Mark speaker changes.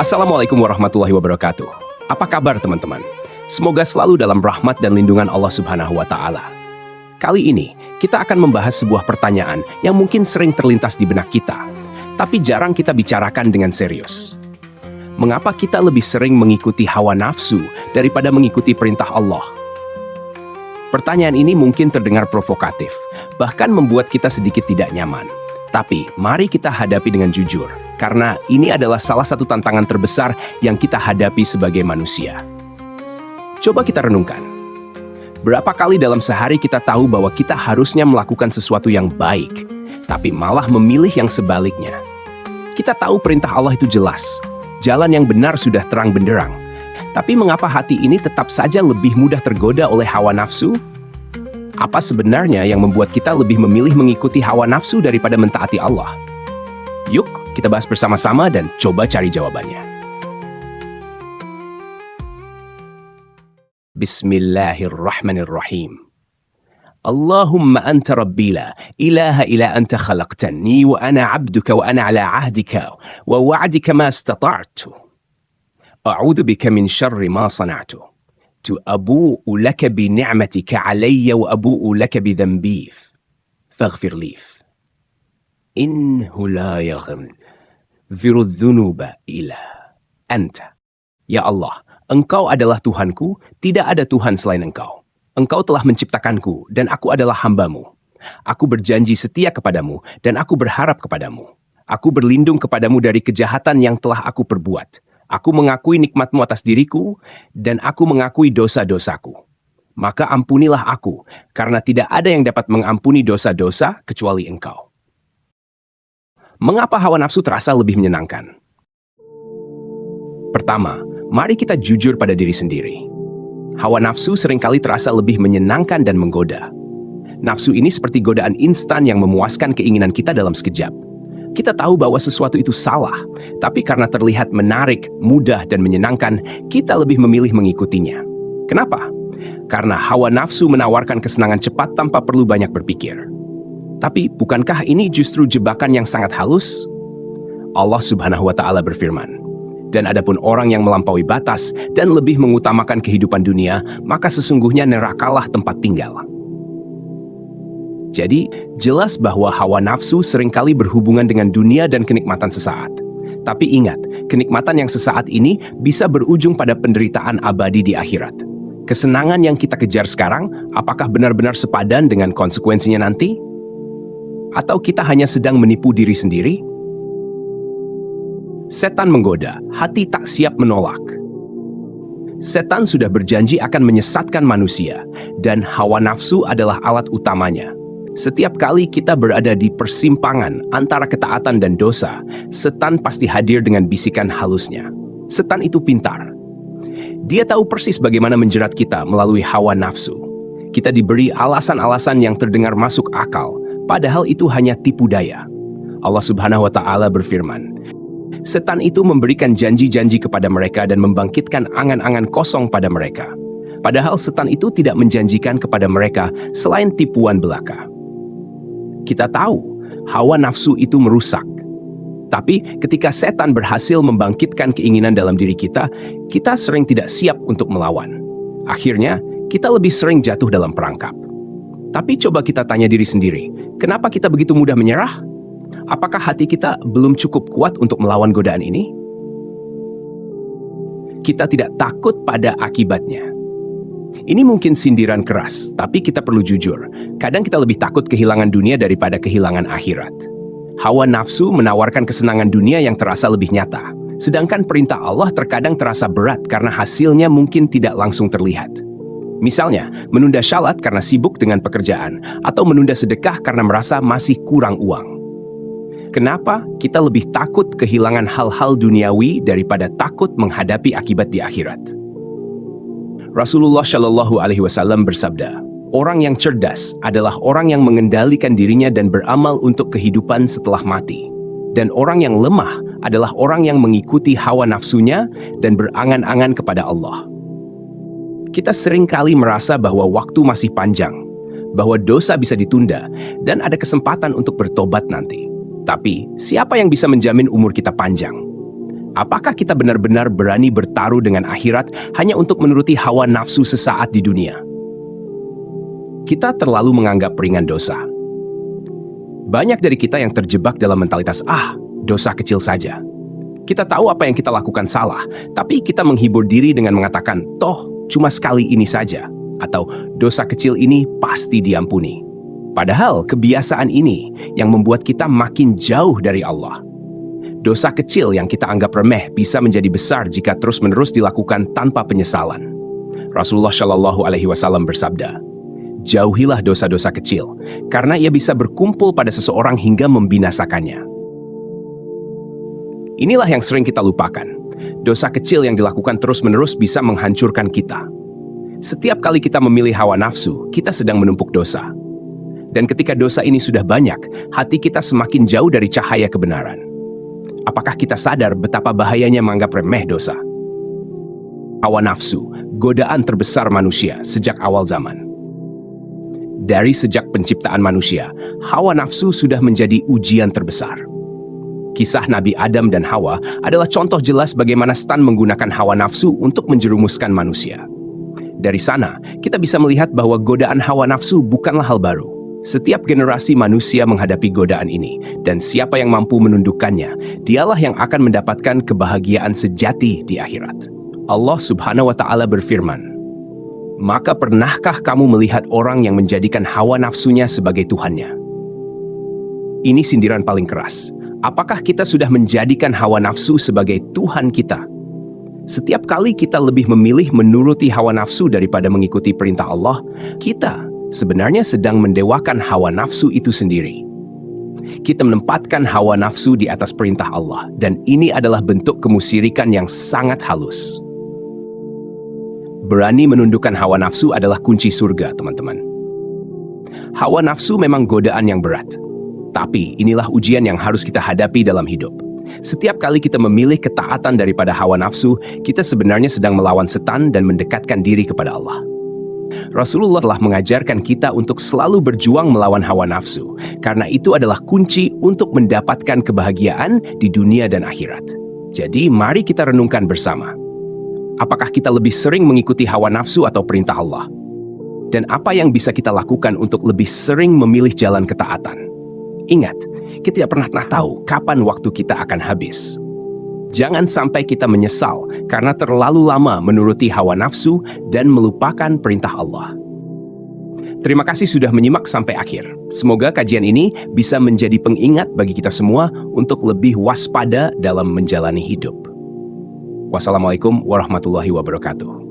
Speaker 1: Assalamualaikum warahmatullahi wabarakatuh. Apa kabar teman-teman? Semoga selalu dalam rahmat dan lindungan Allah Subhanahu wa Ta'ala. Kali ini, kita akan membahas sebuah pertanyaan yang mungkin sering terlintas di benak kita, tapi jarang kita bicarakan dengan serius. Mengapa kita lebih sering mengikuti hawa nafsu daripada mengikuti perintah Allah? Pertanyaan ini mungkin terdengar provokatif, bahkan membuat kita sedikit tidak nyaman. Tapi, mari kita hadapi dengan jujur, karena ini adalah salah satu tantangan terbesar yang kita hadapi sebagai manusia. Coba kita renungkan. Berapa kali dalam sehari kita tahu bahwa kita harusnya melakukan sesuatu yang baik, tapi malah memilih yang sebaliknya. Kita tahu perintah Allah itu jelas, jalan yang benar sudah terang benderang. Tapi mengapa hati ini tetap saja lebih mudah tergoda oleh hawa nafsu? Apa sebenarnya yang membuat kita lebih memilih mengikuti hawa nafsu daripada mentaati Allah? Yuk, kita bahas bersama-sama dan coba cari jawabannya. Bismillahirrahmanirrahim. Allahumma anta rabbi la ilaha illa anta khalaqtani wa ana abduka wa ana ala ahdika wa wa'dika ma istata'tu. A'udzu bika min syarri ma sana'tu. أبوء لك بنعمتك علي وأبوء لك بذنبي فاغفر لي إنه لا يغفر الذنوب إلا أنت. Ya Allah, Engkau adalah Tuhanku, tidak ada Tuhan selain Engkau. Engkau telah menciptakanku dan aku adalah hamba-Mu. Aku berjanji setia kepadamu dan aku berharap kepadamu. Aku berlindung kepadamu dari kejahatan yang telah aku perbuat. Aku mengakui nikmat-Mu atas diriku, dan aku mengakui dosa-dosaku. Maka ampunilah aku, karena tidak ada yang dapat mengampuni dosa-dosa kecuali Engkau. Mengapa hawa nafsu terasa lebih menyenangkan? Pertama, mari kita jujur pada diri sendiri. Hawa nafsu seringkali terasa lebih menyenangkan dan menggoda. Nafsu ini seperti godaan instan yang memuaskan keinginan kita dalam sekejap. Kita tahu bahwa sesuatu itu salah, tapi karena terlihat menarik, mudah, dan menyenangkan, kita lebih memilih mengikutinya. Kenapa? Karena hawa nafsu menawarkan kesenangan cepat tanpa perlu banyak berpikir. Tapi bukankah ini justru jebakan yang sangat halus? Allah Subhanahu wa Ta'ala berfirman, "Dan adapun orang yang melampaui batas dan lebih mengutamakan kehidupan dunia, maka sesungguhnya nerakalah tempat tinggal." Jadi, jelas bahwa hawa nafsu seringkali berhubungan dengan dunia dan kenikmatan sesaat. Tapi ingat, kenikmatan yang sesaat ini bisa berujung pada penderitaan abadi di akhirat. Kesenangan yang kita kejar sekarang, apakah benar-benar sepadan dengan konsekuensinya nanti? Atau kita hanya sedang menipu diri sendiri? Setan menggoda, hati tak siap menolak. Setan sudah berjanji akan menyesatkan manusia, dan hawa nafsu adalah alat utamanya. Setiap kali kita berada di persimpangan antara ketaatan dan dosa, setan pasti hadir dengan bisikan halusnya. Setan itu pintar. Dia tahu persis bagaimana menjerat kita melalui hawa nafsu. Kita diberi alasan-alasan yang terdengar masuk akal, padahal itu hanya tipu daya. Allah Subhanahu wa Ta'ala berfirman, "Setan itu memberikan janji-janji kepada mereka dan membangkitkan angan-angan kosong pada mereka. Padahal setan itu tidak menjanjikan kepada mereka selain tipuan belaka." Kita tahu, hawa nafsu itu merusak. Tapi ketika setan berhasil membangkitkan keinginan dalam diri kita, kita sering tidak siap untuk melawan. Akhirnya, kita lebih sering jatuh dalam perangkap. Tapi coba kita tanya diri sendiri, kenapa kita begitu mudah menyerah? Apakah hati kita belum cukup kuat untuk melawan godaan ini? Kita tidak takut pada akibatnya. Ini mungkin sindiran keras, tapi kita perlu jujur. Kadang kita lebih takut kehilangan dunia daripada kehilangan akhirat. Hawa nafsu menawarkan kesenangan dunia yang terasa lebih nyata. Sedangkan perintah Allah terkadang terasa berat karena hasilnya mungkin tidak langsung terlihat. Misalnya, menunda syalat karena sibuk dengan pekerjaan, atau menunda sedekah karena merasa masih kurang uang. Kenapa kita lebih takut kehilangan hal-hal duniawi daripada takut menghadapi akibat di akhirat? Rasulullah Shallallahu Alaihi Wasallam bersabda, "Orang yang cerdas adalah orang yang mengendalikan dirinya dan beramal untuk kehidupan setelah mati. Dan orang yang lemah adalah orang yang mengikuti hawa nafsunya dan berangan-angan kepada Allah." Kita seringkali merasa bahwa waktu masih panjang, bahwa dosa bisa ditunda, dan ada kesempatan untuk bertobat nanti. Tapi, siapa yang bisa menjamin umur kita panjang? Apakah kita benar-benar berani bertaruh dengan akhirat hanya untuk menuruti hawa nafsu sesaat di dunia? Kita terlalu menganggap ringan dosa. Banyak dari kita yang terjebak dalam mentalitas, dosa kecil saja. Kita tahu apa yang kita lakukan salah, tapi kita menghibur diri dengan mengatakan, toh cuma sekali ini saja. Atau dosa kecil ini pasti diampuni. Padahal kebiasaan ini yang membuat kita makin jauh dari Allah. Dosa kecil yang kita anggap remeh bisa menjadi besar jika terus-menerus dilakukan tanpa penyesalan. Rasulullah Shallallahu Alaihi Wasallam bersabda, jauhilah dosa-dosa kecil, karena ia bisa berkumpul pada seseorang hingga membinasakannya. Inilah yang sering kita lupakan. Dosa kecil yang dilakukan terus-menerus bisa menghancurkan kita. Setiap kali kita memilih hawa nafsu, kita sedang menumpuk dosa. Dan ketika dosa ini sudah banyak, hati kita semakin jauh dari cahaya kebenaran. Apakah kita sadar betapa bahayanya menganggap remeh dosa? Hawa nafsu, godaan terbesar manusia sejak awal zaman. Dari sejak penciptaan manusia, hawa nafsu sudah menjadi ujian terbesar. Kisah Nabi Adam dan Hawa adalah contoh jelas bagaimana setan menggunakan hawa nafsu untuk menjerumuskan manusia. Dari sana, kita bisa melihat bahwa godaan hawa nafsu bukanlah hal baru. Setiap generasi manusia menghadapi godaan ini, dan siapa yang mampu menundukkannya, dialah yang akan mendapatkan kebahagiaan sejati di akhirat. Allah Subhanahu wa Ta'ala berfirman, maka pernahkah kamu melihat orang yang menjadikan hawa nafsunya sebagai Tuhannya? Ini sindiran paling keras. Apakah kita sudah menjadikan hawa nafsu sebagai Tuhan kita? Setiap kali kita lebih memilih menuruti hawa nafsu daripada mengikuti perintah Allah, kita sebenarnya sedang mendewakan hawa nafsu itu sendiri. Kita menempatkan hawa nafsu di atas perintah Allah, dan ini adalah bentuk kemusyrikan yang sangat halus. Berani menundukkan hawa nafsu adalah kunci surga, teman-teman. Hawa nafsu memang godaan yang berat, tapi inilah ujian yang harus kita hadapi dalam hidup. Setiap kali kita memilih ketaatan daripada hawa nafsu, kita sebenarnya sedang melawan setan dan mendekatkan diri kepada Allah. Rasulullah telah mengajarkan kita untuk selalu berjuang melawan hawa nafsu, karena itu adalah kunci untuk mendapatkan kebahagiaan di dunia dan akhirat. Jadi, mari kita renungkan bersama. Apakah kita lebih sering mengikuti hawa nafsu atau perintah Allah? Dan apa yang bisa kita lakukan untuk lebih sering memilih jalan ketaatan? Ingat, kita tidak pernah tahu kapan waktu kita akan habis. Jangan sampai kita menyesal karena terlalu lama menuruti hawa nafsu dan melupakan perintah Allah. Terima kasih sudah menyimak sampai akhir. Semoga kajian ini bisa menjadi pengingat bagi kita semua untuk lebih waspada dalam menjalani hidup. Wassalamualaikum warahmatullahi wabarakatuh.